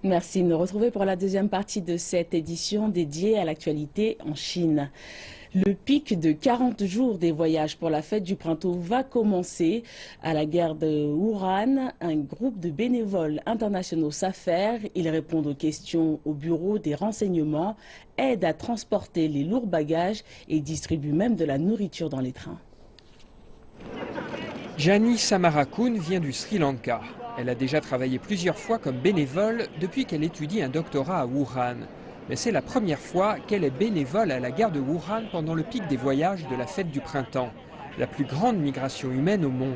Merci de nous retrouver pour la deuxième partie de cette édition dédiée à l'actualité en Chine. Le pic de 40 jours des voyages pour la fête du printemps va commencer. À la gare de Wuhan, un groupe de bénévoles internationaux s'affaire. Ils répondent aux questions au bureau des renseignements, aident à transporter les lourds bagages et distribuent même de la nourriture dans les trains. Jani Samarakun vient du Sri Lanka. Elle a déjà travaillé plusieurs fois comme bénévole depuis qu'elle étudie un doctorat à Wuhan. Mais c'est la première fois qu'elle est bénévole à la gare de Wuhan pendant le pic des voyages de la fête du printemps, la plus grande migration humaine au monde.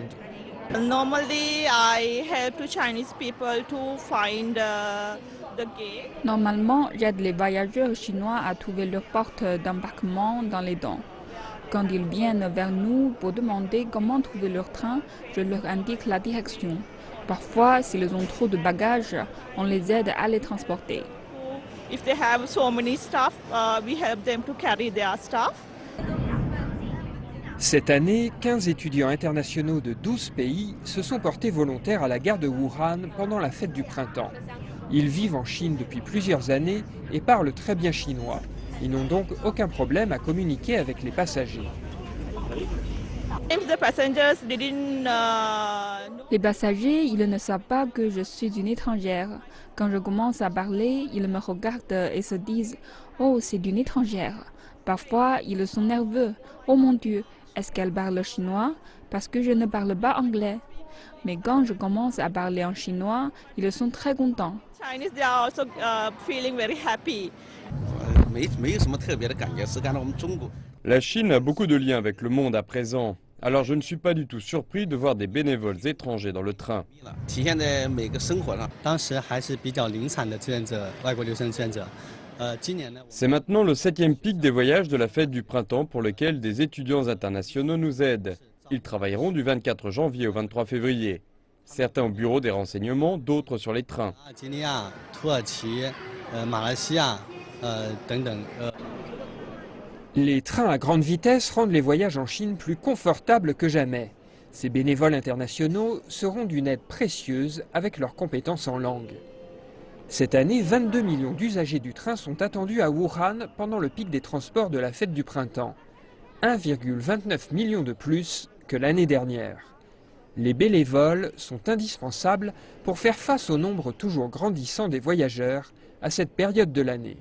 Normalement, j'aide les voyageurs chinois à trouver leur porte d'embarquement dans les dents. Quand ils viennent vers nous pour demander comment trouver leur train, je leur indique la direction. Parfois, s'ils ont trop de bagages, on les aide à les transporter. Cette année, 15 étudiants internationaux de 12 pays se sont portés volontaires à la gare de Wuhan pendant la fête du printemps. Ils vivent en Chine depuis plusieurs années et parlent très bien chinois. Ils n'ont donc aucun problème à communiquer avec les passagers. Les passagers, ils ne savent pas que je suis une étrangère. Quand je commence à parler, ils me regardent et se disent « Oh, c'est une étrangère ». Parfois, ils sont nerveux. « Oh mon Dieu, est-ce qu'elle parle chinois ?» parce que je ne parle pas anglais. Mais quand je commence à parler en chinois, ils sont très contents. La Chine a beaucoup de liens avec le monde à présent. Alors je ne suis pas du tout surpris de voir des bénévoles étrangers dans le train. C'est maintenant le 7e pic des voyages de la fête du printemps pour lequel des étudiants internationaux nous aident. Ils travailleront du 24 janvier au 23 février. Certains au bureau des renseignements, d'autres sur les trains. Les trains à grande vitesse rendent les voyages en Chine plus confortables que jamais. Ces bénévoles internationaux seront d'une aide précieuse avec leurs compétences en langue. Cette année, 22 millions d'usagers du train sont attendus à Wuhan pendant le pic des transports de la fête du printemps. 1,29 million de plus que l'année dernière. Les bénévoles sont indispensables pour faire face au nombre toujours grandissant des voyageurs à cette période de l'année.